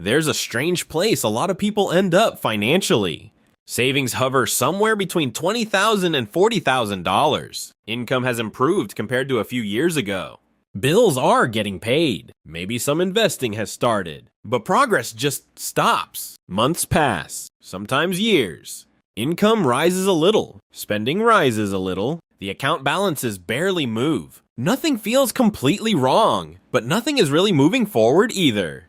there's a strange place a lot of people end up financially. Savings hover somewhere between $20,000 and $40,000. Income has improved compared to a few years ago. Bills are getting paid. Maybe some investing has started. But progress just stops. Months pass, sometimes years. Income rises a little. Spending rises a little. The account balances barely move. Nothing feels completely wrong, but nothing is really moving forward either.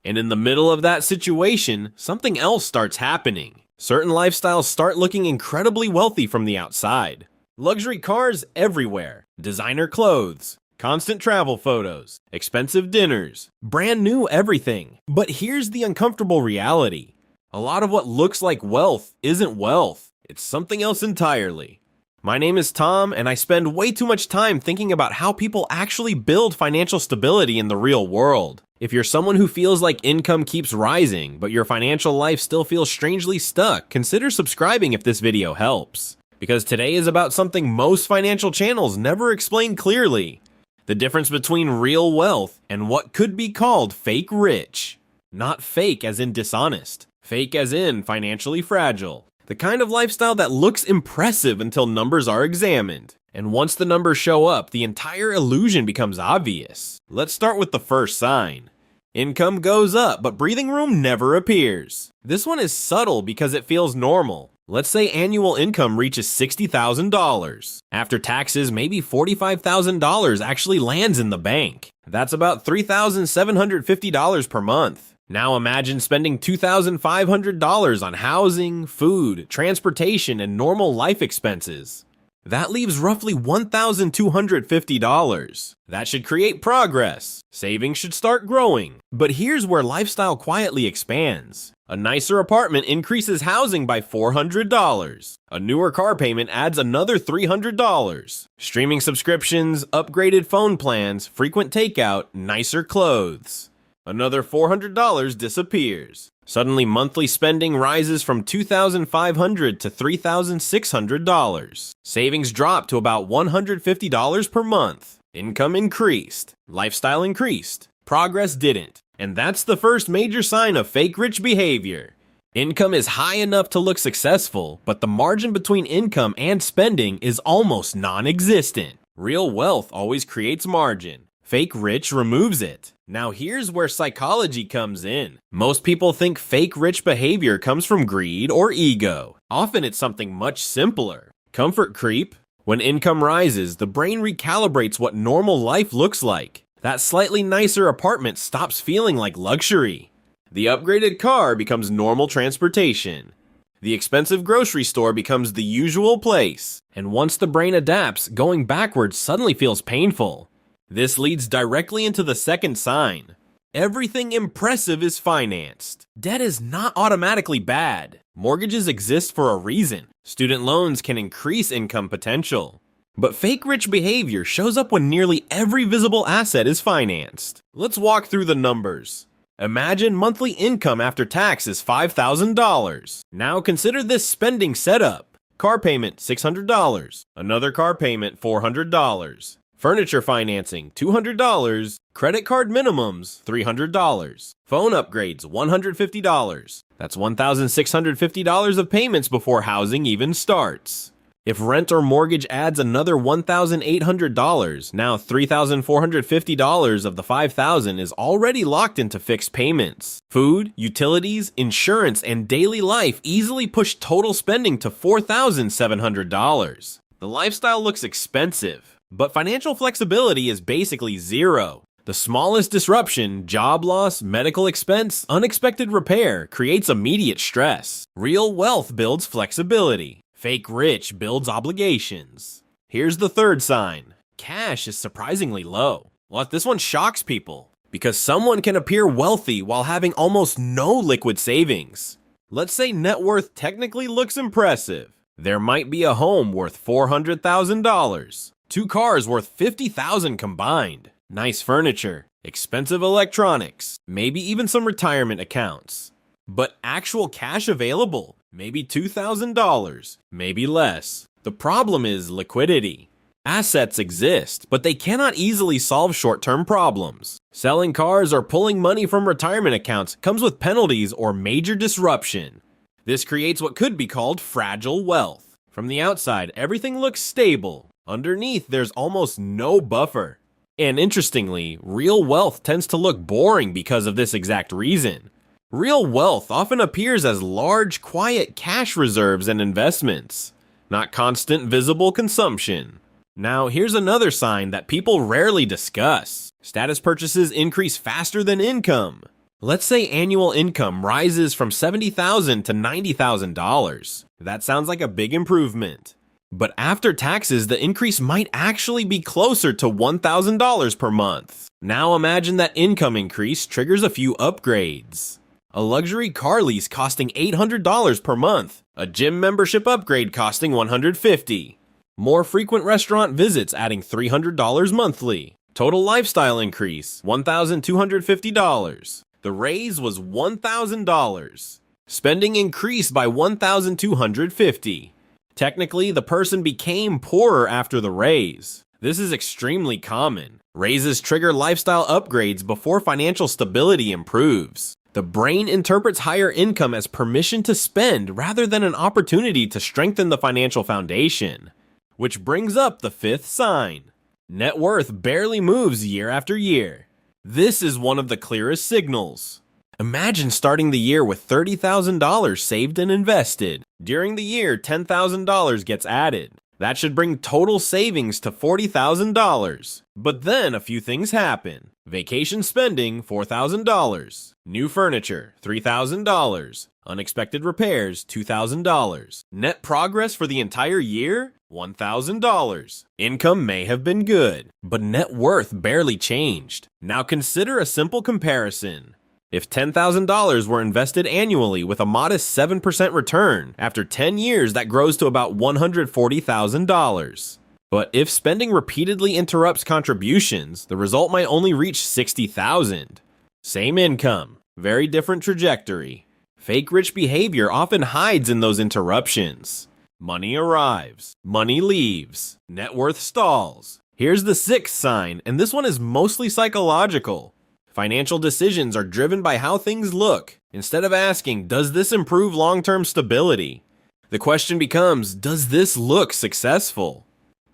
And in the middle of that situation, something else starts happening. Certain lifestyles start looking incredibly wealthy from the outside. Luxury cars everywhere, designer clothes, constant travel photos, expensive dinners, brand new everything. But here's the uncomfortable reality. A lot of what looks like wealth isn't wealth. It's something else entirely. My name is Tom, and I spend way too much time thinking about how people actually build financial stability in the real world. If you're someone who feels like income keeps rising, but your financial life still feels strangely stuck, consider subscribing if this video helps. Because today is about something most financial channels never explain clearly. The difference between real wealth and what could be called fake rich. Not fake as in dishonest, fake as in financially fragile. The kind of lifestyle that looks impressive until numbers are examined. And once the numbers show up, the entire illusion becomes obvious. Let's start with the first sign. Income goes up, but breathing room never appears. This one is subtle because it feels normal. Let's say annual income reaches $60,000. After taxes, maybe $45,000 actually lands in the bank. That's about $3,750 per month. Now imagine spending $2,500 on housing, food, transportation, and normal life expenses. That leaves roughly $1,250. That should create progress. Savings should start growing. But here's where lifestyle quietly expands. A nicer apartment increases housing by $400. A newer car payment adds another $300. Streaming subscriptions, upgraded phone plans, frequent takeout, nicer clothes. Another $400 disappears. Suddenly, monthly spending rises from $2,500 to $3,600. Savings drop to about $150 per month. Income increased. Lifestyle increased. Progress didn't. And that's the first major sign of fake rich behavior. Income is high enough to look successful, but the margin between income and spending is almost non-existent. Real wealth always creates margin. Fake rich removes it. Now here's where psychology comes in. Most people think fake rich behavior comes from greed or ego. Often it's something much simpler. Comfort creep. When income rises, the brain recalibrates what normal life looks like. That slightly nicer apartment stops feeling like luxury. The upgraded car becomes normal transportation. The expensive grocery store becomes the usual place. And once the brain adapts, going backwards suddenly feels painful. This leads directly into the second sign. Everything impressive is financed. Debt is not automatically bad. Mortgages exist for a reason. Student loans can increase income potential. But fake rich behavior shows up when nearly every visible asset is financed. Let's walk through the numbers. Imagine monthly income after tax is $5,000. Now consider this spending setup. Car payment, $600. Another car payment, $400. Furniture financing, $200. Credit card minimums, $300. Phone upgrades, $150. That's $1,650 of payments before housing even starts. If rent or mortgage adds another $1,800, now $3,450 of the $5,000 is already locked into fixed payments. Food, utilities, insurance, and daily life easily push total spending to $4,700. The lifestyle looks expensive. But financial flexibility is basically zero. The smallest disruption, job loss, medical expense, unexpected repair, creates immediate stress. Real wealth builds flexibility. Fake rich builds obligations. Here's the third sign. Cash is surprisingly low. Well, this one shocks people, because someone can appear wealthy while having almost no liquid savings. Let's say net worth technically looks impressive. There might be a home worth $400,000. 2 cars worth $50,000 combined. Nice furniture, expensive electronics, maybe even some retirement accounts. But actual cash available, maybe $2,000, maybe less. The problem is liquidity. Assets exist, but they cannot easily solve short-term problems. Selling cars or pulling money from retirement accounts comes with penalties or major disruption. This creates what could be called fragile wealth. From the outside, everything looks stable. Underneath, there's almost no buffer. And interestingly, real wealth tends to look boring because of this exact reason. Real wealth often appears as large, quiet cash reserves and investments, not constant, visible consumption. Now, here's another sign that people rarely discuss. Status purchases increase faster than income. Let's say annual income rises from $70,000 to $90,000. That sounds like a big improvement. But after taxes, the increase might actually be closer to $1,000 per month. Now imagine that income increase triggers a few upgrades. A luxury car lease costing $800 per month. A gym membership upgrade costing $150. More frequent restaurant visits adding $300 monthly. Total lifestyle increase, $1,250. The raise was $1,000. Spending increased by $1,250. Technically, the person became poorer after the raise. This is extremely common. Raises trigger lifestyle upgrades before financial stability improves. The brain interprets higher income as permission to spend rather than an opportunity to strengthen the financial foundation. Which brings up the fifth sign. Net worth barely moves year after year. This is one of the clearest signals. Imagine starting the year with $30,000 saved and invested. During the year, $10,000 gets added. That should bring total savings to $40,000. But then a few things happen. Vacation spending, $4,000. New furniture, $3,000. Unexpected repairs, $2,000. Net progress for the entire year, $1,000. Income may have been good, but net worth barely changed. Now consider a simple comparison. If $10,000 were invested annually with a modest 7% return, after 10 years that grows to about $140,000. But if spending repeatedly interrupts contributions, the result might only reach $60,000. Same income, very different trajectory. Fake rich behavior often hides in those interruptions. Money arrives, money leaves, net worth stalls. Here's the sixth sign, and this one is mostly psychological. Financial decisions are driven by how things look. Instead of asking, does this improve long-term stability? The question becomes, does this look successful?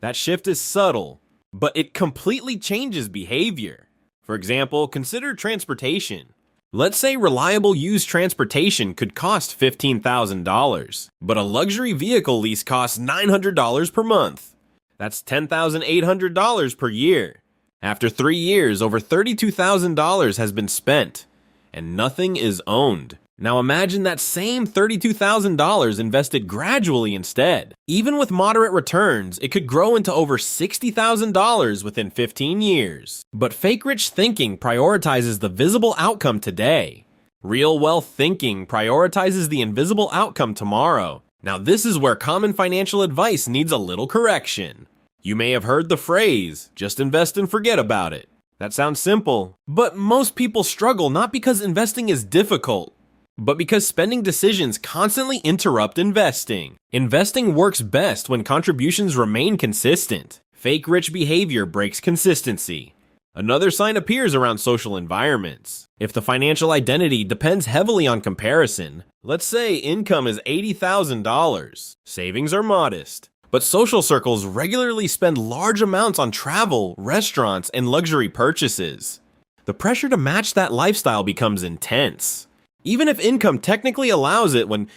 That shift is subtle, but it completely changes behavior. For example, consider transportation. Let's say reliable used transportation could cost $15,000, but a luxury vehicle lease costs $900 per month. That's $10,800 per year. After 3 years, over $32,000 has been spent, and nothing is owned. Now imagine that same $32,000 invested gradually instead. Even with moderate returns, it could grow into over $60,000 within 15 years. But fake rich thinking prioritizes the visible outcome today. Real wealth thinking prioritizes the invisible outcome tomorrow. Now this is where common financial advice needs a little correction. You may have heard the phrase, just invest and forget about it. That sounds simple, but most people struggle not because investing is difficult, but because spending decisions constantly interrupt investing. Investing works best when contributions remain consistent. Fake rich behavior breaks consistency. Another sign appears around social environments. If the financial identity depends heavily on comparison, let's say income is $80,000, savings are modest, but social circles regularly spend large amounts on travel, restaurants, and luxury purchases. The pressure to match that lifestyle becomes intense. Even if income technically allows it, when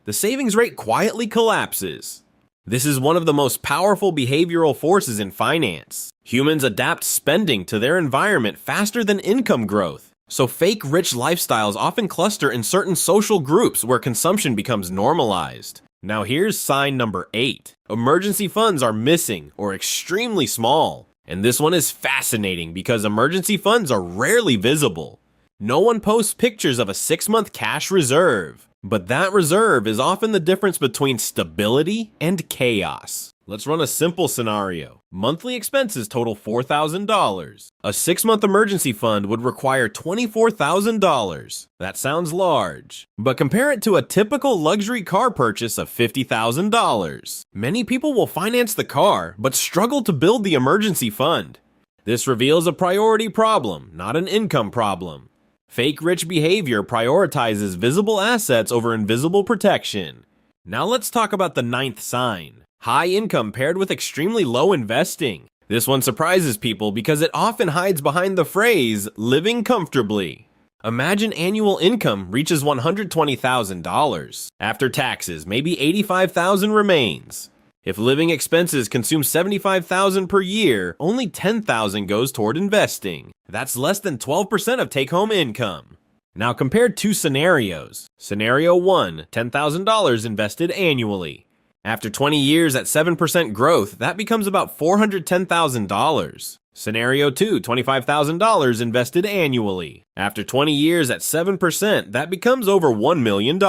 the savings rate quietly collapses. This is one of the most powerful behavioral forces in finance. Humans adapt spending to their environment faster than income growth. So fake rich lifestyles often cluster in certain social groups where consumption becomes normalized. Now here's sign number 8. Emergency funds are missing or extremely small. And this one is fascinating because emergency funds are rarely visible. No one posts pictures of a 6-month cash reserve. But that reserve is often the difference between stability and chaos. Let's run a simple scenario. Monthly expenses total $4,000. A 6-month emergency fund would require $24,000. That sounds large. But compare it to a typical luxury car purchase of $50,000. Many people will finance the car, but struggle to build the emergency fund. This reveals a priority problem, not an income problem. Fake rich behavior prioritizes visible assets over invisible protection. Now let's talk about the 9th sign. High income paired with extremely low investing. This one surprises people because it often hides behind the phrase, living comfortably. Imagine annual income reaches $120,000. After taxes, maybe $85,000 remains. If living expenses consume $75,000 per year, only $10,000 goes toward investing. That's less than 12% of take-home income. Now compare two scenarios. Scenario 1, $10,000 invested annually. After 20 years at 7% growth, that becomes about $410,000. Scenario 2, $25,000 invested annually. After 20 years at 7%, that becomes over $1 million.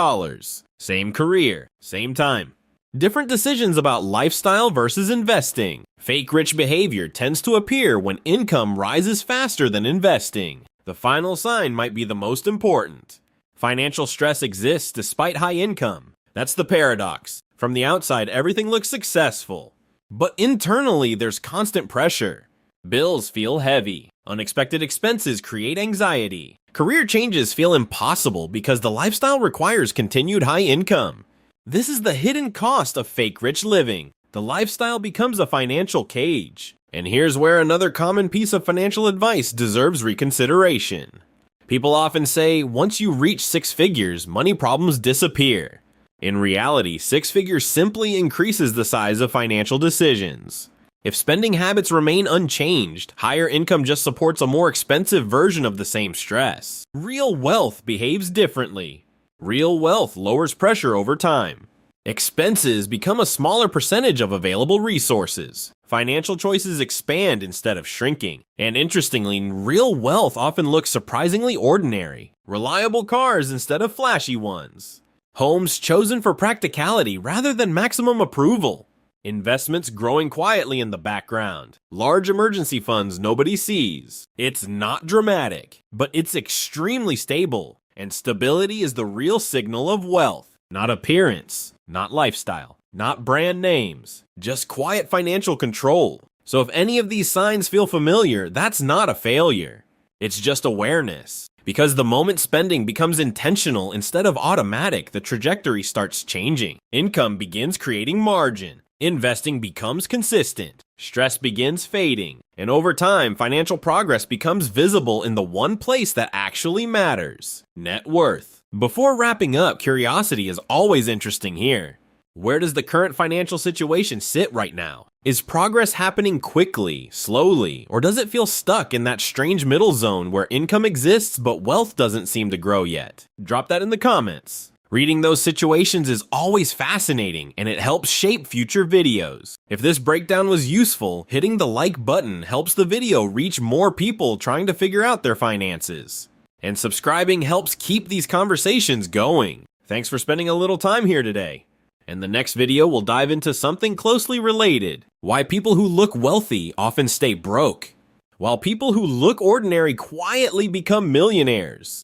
Same career, same time. Different decisions about lifestyle versus investing. Fake rich behavior tends to appear when income rises faster than investing. The final sign might be the most important. Financial stress exists despite high income. That's the paradox. From the outside, everything looks successful. But internally, there's constant pressure. Bills feel heavy. Unexpected expenses create anxiety. Career changes feel impossible because the lifestyle requires continued high income. This is the hidden cost of fake rich living. The lifestyle becomes a financial cage. And here's where another common piece of financial advice deserves reconsideration. People often say, once you reach 6 figures, money problems disappear. In reality, 6 figures simply increases the size of financial decisions. If spending habits remain unchanged, higher income just supports a more expensive version of the same stress. Real wealth behaves differently. Real wealth lowers pressure over time. Expenses become a smaller percentage of available resources. Financial choices expand instead of shrinking. And interestingly, real wealth often looks surprisingly ordinary. Reliable cars instead of flashy ones. Homes chosen for practicality rather than maximum approval. Investments growing quietly in the background. Large emergency funds nobody sees. It's not dramatic, but it's extremely stable. And stability is the real signal of wealth. Not appearance, not lifestyle, not brand names. Just quiet financial control. So if any of these signs feel familiar, that's not a failure. It's just awareness. Because the moment spending becomes intentional instead of automatic, the trajectory starts changing. Income begins creating margin. Investing becomes consistent. Stress begins fading. And over time, financial progress becomes visible in the one place that actually matters: net worth. Before wrapping up, curiosity is always interesting here. Where does the current financial situation sit right now? Is progress happening quickly, slowly, or does it feel stuck in that strange middle zone where income exists but wealth doesn't seem to grow yet? Drop that in the comments. Reading those situations is always fascinating, and it helps shape future videos. If this breakdown was useful, hitting the like button helps the video reach more people trying to figure out their finances. And subscribing helps keep these conversations going. Thanks for spending a little time here today. In the next video, we'll dive into something closely related: why people who look wealthy often stay broke, while people who look ordinary quietly become millionaires.